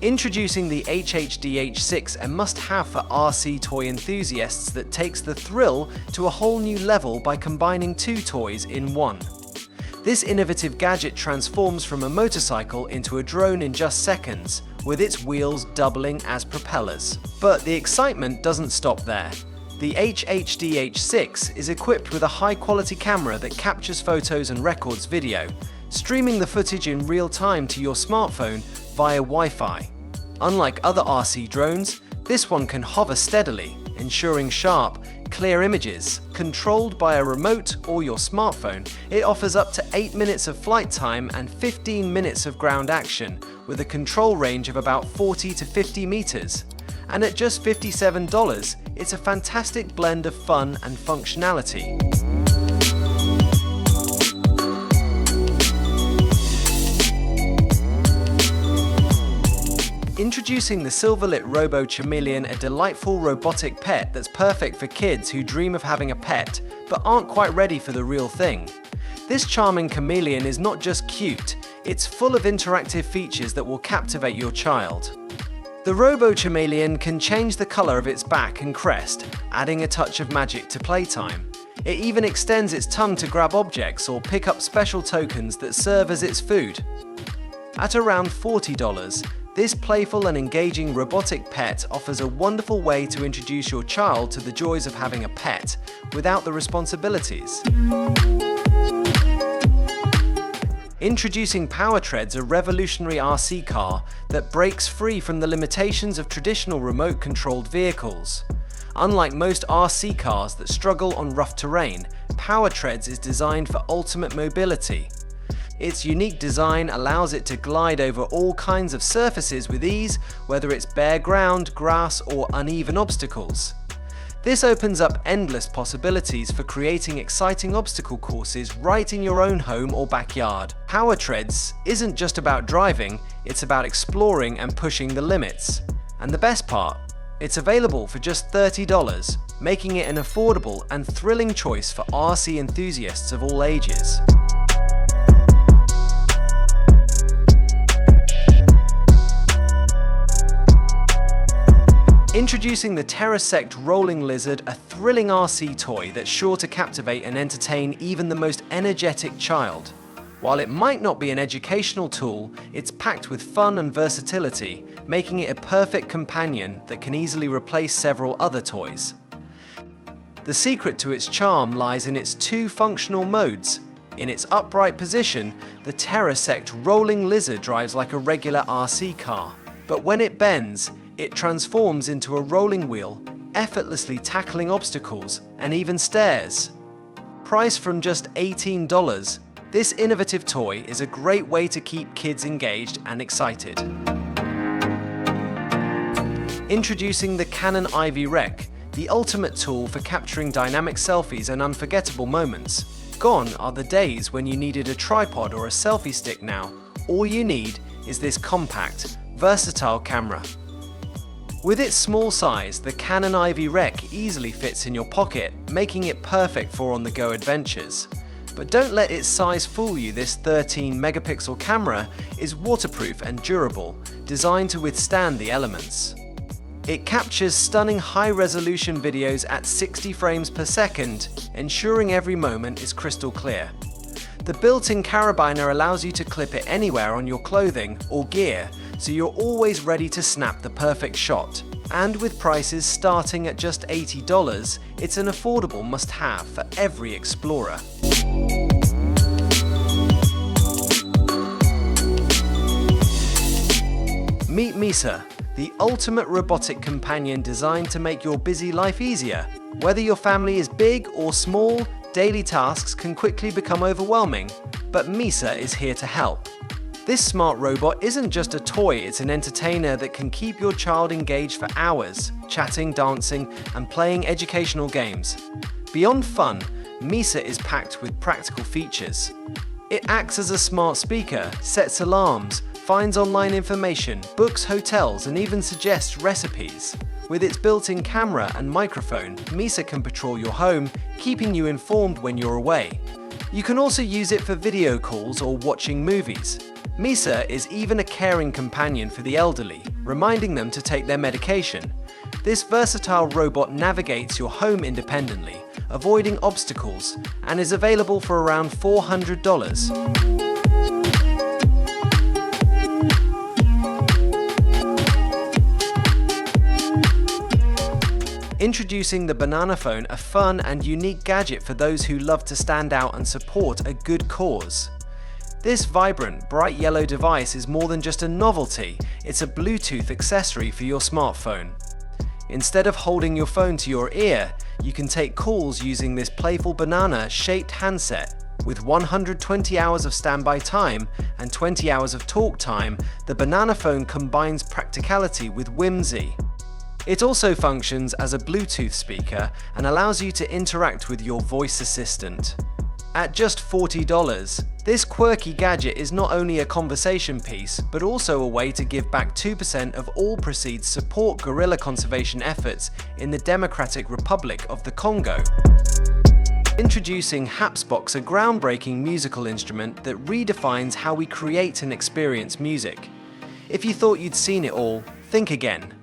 Introducing the HHDH6, a must-have for RC toy enthusiasts that takes the thrill to a whole new level by combining two toys in one. This innovative gadget transforms from a motorcycle into a drone in just seconds, with its wheels doubling as propellers. But the excitement doesn't stop there. The HHDH6 is equipped with a high-quality camera that captures photos and records video, streaming the footage in real time to your smartphone via Wi-Fi. Unlike other RC drones, this one can hover steadily, ensuring sharp, clear images. Controlled by a remote or your smartphone, it offers up to 8 minutes of flight time and 15 minutes of ground action, with a control range of about 40 to 50 meters. And at just $57, it's a fantastic blend of fun and functionality. Introducing the SilverLit Robo Chameleon, a delightful robotic pet that's perfect for kids who dream of having a pet but aren't quite ready for the real thing. This charming chameleon is not just cute, it's full of interactive features that will captivate your child. The Robo Chameleon can change the color of its back and crest, adding a touch of magic to playtime. It even extends its tongue to grab objects or pick up special tokens that serve as its food. At around $40, this playful and engaging robotic pet offers a wonderful way to introduce your child to the joys of having a pet without the responsibilities. Introducing PowerTreads, a revolutionary RC car that breaks free from the limitations of traditional remote-controlled vehicles. Unlike most RC cars that struggle on rough terrain, PowerTreads is designed for ultimate mobility. Its unique design allows it to glide over all kinds of surfaces with ease, whether it's bare ground, grass, or uneven obstacles. This opens up endless possibilities for creating exciting obstacle courses right in your own home or backyard. PowerTreads isn't just about driving, it's about exploring and pushing the limits. And the best part, it's available for just $30, making it an affordable and thrilling choice for RC enthusiasts of all ages. Introducing the Terra-Sect Rolling Lizard, a thrilling RC toy that's sure to captivate and entertain even the most energetic child. While it might not be an educational tool, it's packed with fun and versatility, making it a perfect companion that can easily replace several other toys. The secret to its charm lies in its two functional modes. In its upright position, the Terra-Sect Rolling Lizard drives like a regular RC car. But when it bends, it transforms into a rolling wheel, effortlessly tackling obstacles and even stairs. Priced from just $18, this innovative toy is a great way to keep kids engaged and excited. Introducing the Canon IVY REC, the ultimate tool for capturing dynamic selfies and unforgettable moments. Gone are the days when you needed a tripod or a selfie stick now. All you need is this compact, versatile camera. With its small size, the Canon IVY REC easily fits in your pocket, making it perfect for on-the-go adventures. But don't let its size fool you. This 13-megapixel camera is waterproof and durable, designed to withstand the elements. It captures stunning high-resolution videos at 60 frames per second, ensuring every moment is crystal clear. The built-in carabiner allows you to clip it anywhere on your clothing or gear, so you're always ready to snap the perfect shot. And with prices starting at just $80, it's an affordable must-have for every explorer. Meet Misa, the ultimate robotic companion designed to make your busy life easier. Whether your family is big or small, daily tasks can quickly become overwhelming, but Misa is here to help. This smart robot isn't just a toy, it's an entertainer that can keep your child engaged for hours, chatting, dancing, and playing educational games. Beyond fun, Misa is packed with practical features. It acts as a smart speaker, sets alarms, finds online information, books hotels, and even suggests recipes. With its built-in camera and microphone, Misa can patrol your home, keeping you informed when you're away. You can also use it for video calls or watching movies. Misa is even a caring companion for the elderly, reminding them to take their medication. This versatile robot navigates your home independently, avoiding obstacles, and is available for around $400. Introducing the Banana Phone, a fun and unique gadget for those who love to stand out and support a good cause. This vibrant, bright yellow device is more than just a novelty, it's a Bluetooth accessory for your smartphone. Instead of holding your phone to your ear, you can take calls using this playful banana-shaped handset. With 120 hours of standby time and 20 hours of talk time, the Banana Phone combines practicality with whimsy. It also functions as a Bluetooth speaker and allows you to interact with your voice assistant. At just $40, this quirky gadget is not only a conversation piece, but also a way to give back 2% of all proceeds support gorilla conservation efforts in the Democratic Republic of the Congo. Introducing HapsBox, a groundbreaking musical instrument that redefines how we create and experience music. If you thought you'd seen it all, think again.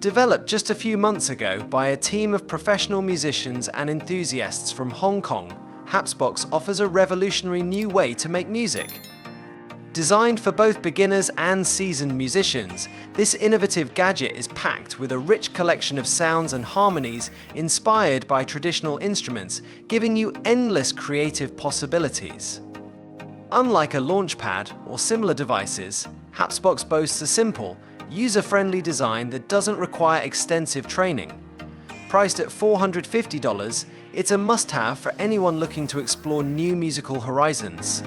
Developed just a few months ago by a team of professional musicians and enthusiasts from Hong Kong, HapsBox offers a revolutionary new way to make music. Designed for both beginners and seasoned musicians, this innovative gadget is packed with a rich collection of sounds and harmonies inspired by traditional instruments, giving you endless creative possibilities. Unlike a launchpad or similar devices, HapsBox boasts a simple, user-friendly design that doesn't require extensive training. Priced at $450, it's a must-have for anyone looking to explore new musical horizons.